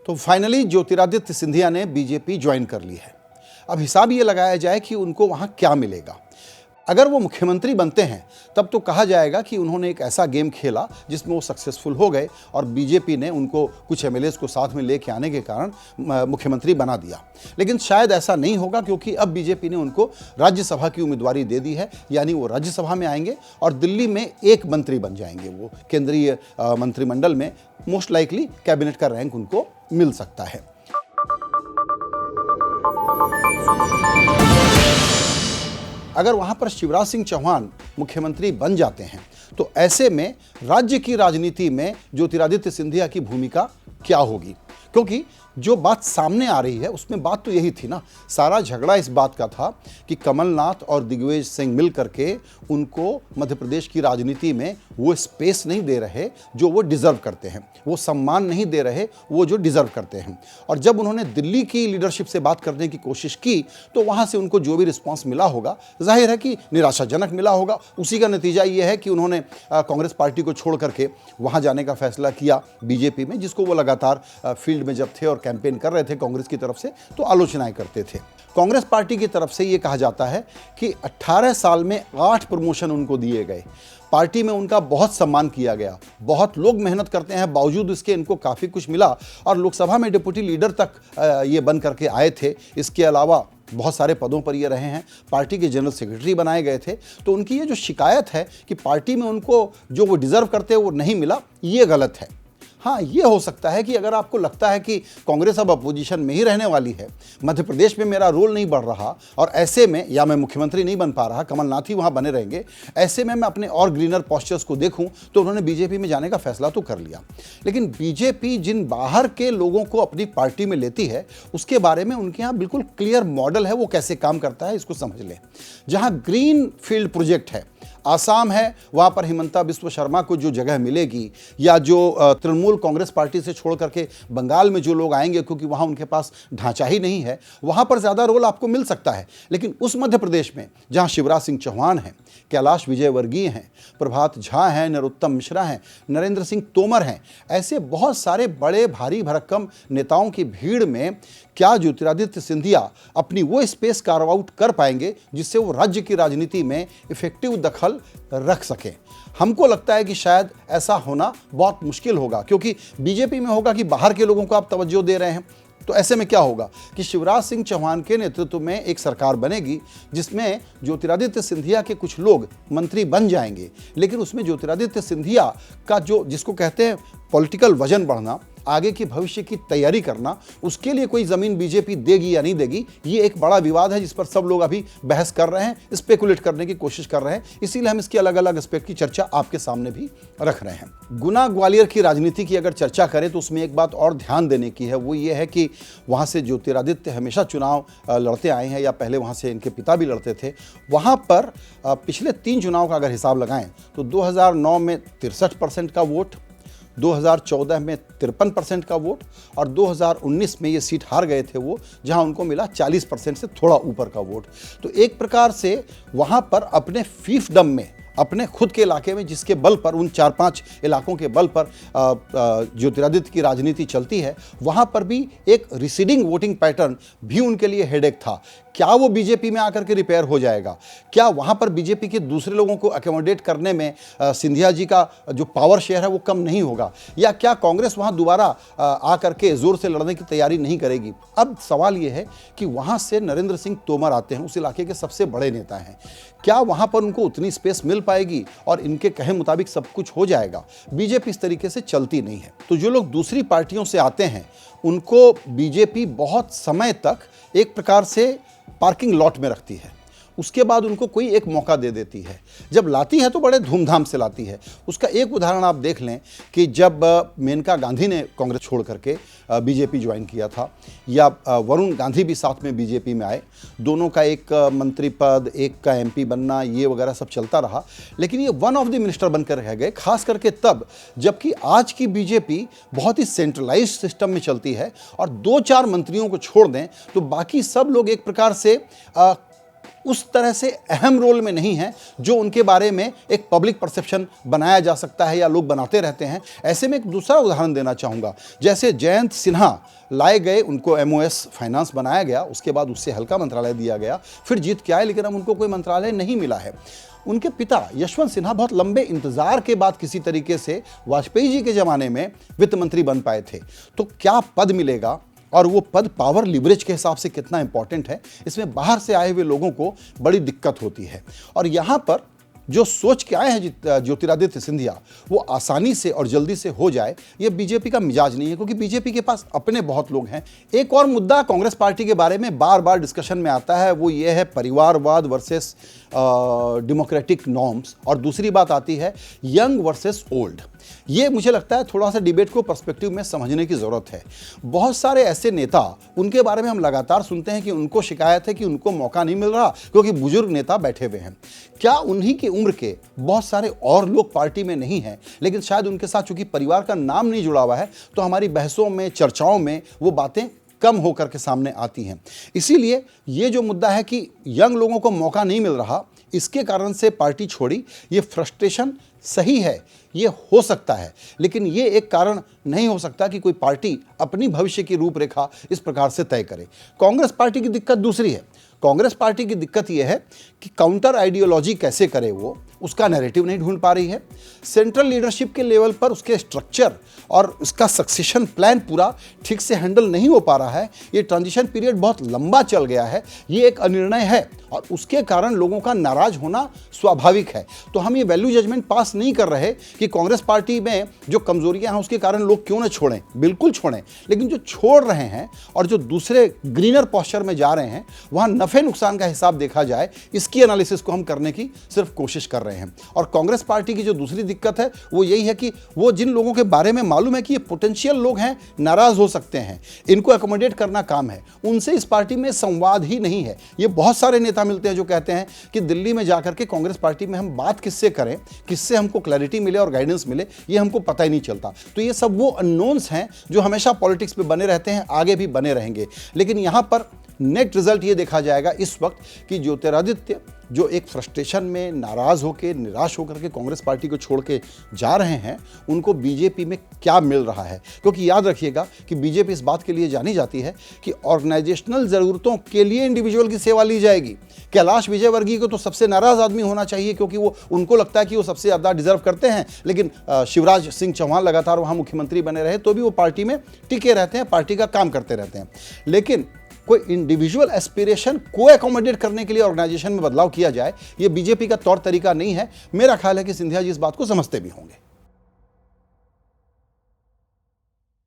तो फाइनली ज्योतिरादित्य सिंधिया ने BJP join कर ली है। अब हिसाब ये लगाया जाए कि उनको वहाँ क्या मिलेगा। अगर वो मुख्यमंत्री बनते हैं तब तो कहा जाएगा कि उन्होंने एक ऐसा गेम खेला जिसमें वो सक्सेसफुल हो गए और बीजेपी ने उनको कुछ एमएलएस को साथ में लेके आने के कारण मुख्यमंत्री बना दिया। लेकिन शायद ऐसा नहीं होगा, क्योंकि अब बीजेपी ने उनको राज्यसभा की उम्मीदवारी दे दी है, यानी वो राज्यसभा में आएंगे और दिल्ली में एक मंत्री बन जाएंगे। वो केंद्रीय मंत्रिमंडल में मोस्ट लाइकली कैबिनेट का रैंक उनको मिल सकता है। अगर वहां पर शिवराज सिंह चौहान मुख्यमंत्री बन जाते हैं तो ऐसे में राज्य की राजनीति में ज्योतिरादित्य सिंधिया की भूमिका क्या होगी? क्योंकि जो बात सामने आ रही है उसमें बात तो यही थी ना, सारा झगड़ा इस बात का था कि कमलनाथ और दिग्विजय सिंह मिल करके उनको मध्य प्रदेश की राजनीति में वो स्पेस नहीं दे रहे जो वो डिज़र्व करते हैं, वो सम्मान नहीं दे रहे वो जो डिज़र्व करते हैं। और जब उन्होंने दिल्ली की लीडरशिप से बात करने की कोशिश की तो वहाँ से उनको जो भी रिस्पॉन्स मिला होगा जाहिर है कि निराशाजनक मिला होगा। उसी का नतीजा ये है कि उन्होंने कांग्रेस पार्टी को छोड़ करके वहाँ जाने का फैसला किया बीजेपी में, जिसको वो लगातार फील्ड में जब थे और कैंपेन कर रहे थे कांग्रेस की तरफ से तो आलोचनाएं करते थे। कांग्रेस पार्टी की तरफ से ये कहा जाता है कि 18 साल में 8 प्रमोशन उनको दिए गए, पार्टी में उनका बहुत सम्मान किया गया, बहुत लोग मेहनत करते हैं, बावजूद इसके इनको काफ़ी कुछ मिला और लोकसभा में डिप्टी लीडर तक ये बन करके आए थे। इसके अलावा बहुत सारे पदों पर ये रहे हैं, पार्टी के जनरल सेक्रेटरी बनाए गए थे। तो उनकी ये जो शिकायत है कि पार्टी में उनको जो वो डिज़र्व करते हैं वो नहीं मिला, ये गलत है। हाँ, ये हो सकता है कि अगर आपको लगता है कि कांग्रेस अब अपोजिशन में ही रहने वाली है, मध्य प्रदेश में मेरा रोल नहीं बढ़ रहा और ऐसे में या मैं मुख्यमंत्री नहीं बन पा रहा, कमलनाथ ही वहाँ बने रहेंगे, ऐसे में मैं अपने और ग्रीनर पॉस्चर्स को देखूं, तो उन्होंने बीजेपी में जाने का फैसला तो कर लिया। लेकिन बीजेपी जिन बाहर के लोगों को अपनी पार्टी में लेती है उसके बारे में उनके यहाँ बिल्कुल क्लियर मॉडल है, वो कैसे काम करता है इसको समझ लें। जहाँ ग्रीन फील्ड प्रोजेक्ट है, आसाम है, वहाँ पर हिमंता बिस्वा शर्मा को जो जगह मिलेगी, या जो तृणमूल कांग्रेस पार्टी से छोड़ करके बंगाल में जो लोग आएंगे क्योंकि वहाँ उनके पास ढांचा ही नहीं है, वहाँ पर ज़्यादा रोल आपको मिल सकता है। लेकिन उस मध्य प्रदेश में जहाँ शिवराज सिंह चौहान हैं, कैलाश विजयवर्गीय हैं, प्रभात झा हैं, नरोत्तम मिश्रा हैं, नरेंद्र सिंह तोमर हैं, ऐसे बहुत सारे बड़े भारी भरक्कम नेताओं की भीड़ में क्या ज्योतिरादित्य सिंधिया अपनी वो स्पेस कार्व आउट कर पाएंगे जिससे वो राज्य की राजनीति में इफेक्टिव दखल रख सकें? हमको लगता है कि शायद ऐसा होना बहुत मुश्किल होगा, क्योंकि बीजेपी में होगा कि बाहर के लोगों को आप तवज्जो दे रहे हैं। तो ऐसे में क्या होगा कि शिवराज सिंह चौहान के नेतृत्व में एक सरकार बनेगी जिसमें ज्योतिरादित्य सिंधिया के कुछ लोग मंत्री बन जाएंगे, लेकिन उसमें ज्योतिरादित्य सिंधिया का जो जिसको कहते हैं पॉलिटिकल वजन बढ़ना, आगे की भविष्य की तैयारी करना, उसके लिए कोई ज़मीन बीजेपी देगी या नहीं देगी, ये एक बड़ा विवाद है जिस पर सब लोग अभी बहस कर रहे हैं, स्पेकुलेट करने की कोशिश कर रहे हैं। इसीलिए हम इसकी अलग अलग एस्पेक्ट की चर्चा आपके सामने भी रख रहे हैं। गुना ग्वालियर की राजनीति की अगर चर्चा करें तो उसमें एक बात और ध्यान देने की है, वो ये है कि वहाँ से ज्योतिरादित्य हमेशा चुनाव लड़ते आए हैं, या पहले वहाँ से इनके पिता भी लड़ते थे। वहाँ पर पिछले 3 चुनाव का अगर हिसाब लगाएं तो 2009 में 63% का वोट, 2014 में 53% का वोट और 2019 में ये सीट हार गए थे वो, जहां उनको मिला 40% से थोड़ा ऊपर का वोट। तो एक प्रकार से वहां पर अपने फीफडम में, अपने खुद के इलाके में जिसके बल पर, उन 4-5 इलाकों के बल पर ज्योतिरादित्य की राजनीति चलती है, वहाँ पर भी एक रिसीडिंग वोटिंग पैटर्न भी उनके लिए हेडेक था। क्या वो बीजेपी में आकर के रिपेयर हो जाएगा? क्या वहाँ पर बीजेपी के दूसरे लोगों को अकोमोडेट करने में सिंधिया जी का जो पावर शेयर है वो कम नहीं होगा? या क्या कांग्रेस वहाँ दोबारा आकर के जोर से लड़ने की तैयारी नहीं करेगी? अब सवाल ये है कि वहाँ से नरेंद्र सिंह तोमर आते हैं, उस इलाके के सबसे बड़े नेता हैं, क्या वहाँ पर उनको उतनी स्पेस मिल पाएगी और इनके कहे मुताबिक सब कुछ हो जाएगा? बीजेपी इस तरीके से चलती नहीं है। तो जो लोग दूसरी पार्टियों से आते हैं उनको बीजेपी बहुत समय तक एक प्रकार से पार्किंग लॉट में रखती है, उसके बाद उनको कोई एक मौका दे देती है। जब लाती है तो बड़े धूमधाम से लाती है। उसका एक उदाहरण आप देख लें कि जब मेनका गांधी ने कांग्रेस छोड़ करके बीजेपी ज्वाइन किया था, या वरुण गांधी भी साथ में बीजेपी में आए, दोनों का एक मंत्री पद, एक का एमपी बनना, ये वगैरह सब चलता रहा, लेकिन ये वन ऑफ द मिनिस्टर बनकर रह गए, खास करके तब जबकि आज की बीजेपी बहुत ही सेंट्रलाइज्ड सिस्टम में चलती है और 2-4 मंत्रियों को छोड़ दें तो बाकी सब लोग एक प्रकार से उस तरह से अहम रोल में नहीं है जो उनके बारे में एक पब्लिक परसेप्शन बनाया जा सकता है या लोग बनाते रहते हैं। ऐसे में एक दूसरा उदाहरण देना चाहूँगा, जैसे जयंत सिन्हा लाए गए, उनको MOS फाइनेंस बनाया गया, उसके बाद उससे हल्का मंत्रालय दिया गया, फिर जीत के आए, लेकिन अब उनको कोई मंत्रालय नहीं मिला है। उनके पिता यशवंत सिन्हा बहुत लंबे इंतजार के बाद किसी तरीके से वाजपेयी जी के ज़माने में वित्त मंत्री बन पाए थे। तो क्या पद मिलेगा और वो पद पावर लिवरेज के हिसाब से कितना इंपॉर्टेंट है, इसमें बाहर से आए हुए लोगों को बड़ी दिक्कत होती है। और यहाँ पर जो सोच के आए हैं ज्योतिरादित्य सिंधिया, वो आसानी से और जल्दी से हो जाए, ये बीजेपी का मिजाज नहीं है, क्योंकि बीजेपी के पास अपने बहुत लोग हैं। एक और मुद्दा कांग्रेस पार्टी के बारे में बार बार डिस्कशन में आता है, वो ये है परिवारवाद वर्सेस डेमोक्रेटिक नॉर्म्स, और दूसरी बात आती है यंग वर्सेस ओल्ड। ये मुझे लगता है थोड़ा सा डिबेट को पर्सपेक्टिव में समझने की ज़रूरत है। बहुत सारे ऐसे नेता, उनके बारे में हम लगातार सुनते हैं कि उनको शिकायत है कि उनको मौका नहीं मिल रहा क्योंकि बुजुर्ग नेता बैठे हुए हैं। क्या उन्हीं की उम्र के बहुत सारे और लोग पार्टी में नहीं हैं, लेकिन शायद उनके साथ चूंकि परिवार का नाम नहीं जुड़ा हुआ है, तो हमारी बहसों में, चर्चाओं में वो बातें कम होकर के सामने आती हैं। इसीलिए ये जो मुद्दा है कि यंग लोगों को मौका नहीं मिल रहा, इसके कारण से पार्टी छोड़ी, ये फ्रस्ट्रेशन सही है, ये हो सकता है, लेकिन ये एक कारण नहीं हो सकता कि कोई पार्टी अपनी भविष्य की रूपरेखा इस प्रकार से तय करे। कांग्रेस पार्टी की दिक्कत दूसरी है। कांग्रेस पार्टी की दिक्कत यह है कि काउंटर आइडियोलॉजी कैसे करे, वो उसका नैरेटिव नहीं ढूंढ पा रही है। सेंट्रल लीडरशिप के लेवल पर उसके स्ट्रक्चर और उसका सक्सेशन प्लान पूरा ठीक से हैंडल नहीं हो पा रहा है। ये ट्रांजिशन पीरियड बहुत लंबा चल गया है, ये एक अनिर्णय है और उसके कारण लोगों का नाराज होना स्वाभाविक है। तो हम ये वैल्यू जजमेंट पास नहीं कर रहे कि कांग्रेस पार्टी में जो कमजोरियां हैं उसके कारण लोग क्यों न छोड़ें, बिल्कुल छोड़ें, लेकिन जो छोड़ रहे हैं और जो दूसरे ग्रीनर पोस्चर में जा रहे हैं, वहां नफे नुकसान का हिसाब देखा जाए, इसकी एनालिसिस को हम करने की सिर्फ कोशिश कर रहे हैं। और कांग्रेस पार्टी की जो दूसरी दिक्कत है वो यही है कि वो जिन लोगों के बारे में मालूम है कि ये पोटेंशियल लोग हैं, नाराज हो सकते हैं, इनको अकोमोडेट करना काम है, उनसे इस पार्टी में संवाद ही नहीं है। ये बहुत सारे नेता मिलते हैं जो कहते हैं कि दिल्ली में जाकर के कांग्रेस पार्टी में हम बात किससे करें, किससे हमको क्लैरिटी मिले और गाइडेंस मिले, ये हमको पता ही नहीं चलता। तो ये सब वो अननोन्स हैं जो हमेशा पॉलिटिक्स में बने रहते हैं, आगे भी बने रहेंगे। लेकिन यहाँ पर नेट रिजल्ट ये देखा जाएगा इस वक्त कि ज्योतिरादित्य जो एक फ्रस्ट्रेशन में नाराज होकर, निराश होकर के कांग्रेस पार्टी को छोड़ के जा रहे हैं, उनको बीजेपी में क्या मिल रहा है। क्योंकि याद रखिएगा कि बीजेपी इस बात के लिए जानी जाती है कि ऑर्गेनाइजेशनल ज़रूरतों के लिए इंडिविजुअल की सेवा ली जाएगी। कैलाश विजयवर्गीय को तो सबसे नाराज़ आदमी होना चाहिए, क्योंकि वो उनको लगता है कि वो सबसे ज़्यादा डिजर्व करते हैं, लेकिन शिवराज सिंह चौहान लगातार वहाँ मुख्यमंत्री बने रहे तो भी वो पार्टी में टिके रहते हैं, पार्टी का काम करते रहते हैं। लेकिन कोई इंडिविजुअल एस्पिरेशन को एकोमोडेट करने के लिए ऑर्गेनाइजेशन में बदलाव किया जाए, ये बीजेपी का तौर तरीका नहीं है। मेरा ख्याल है कि सिंधिया जी इस बात को समझते भी होंगे।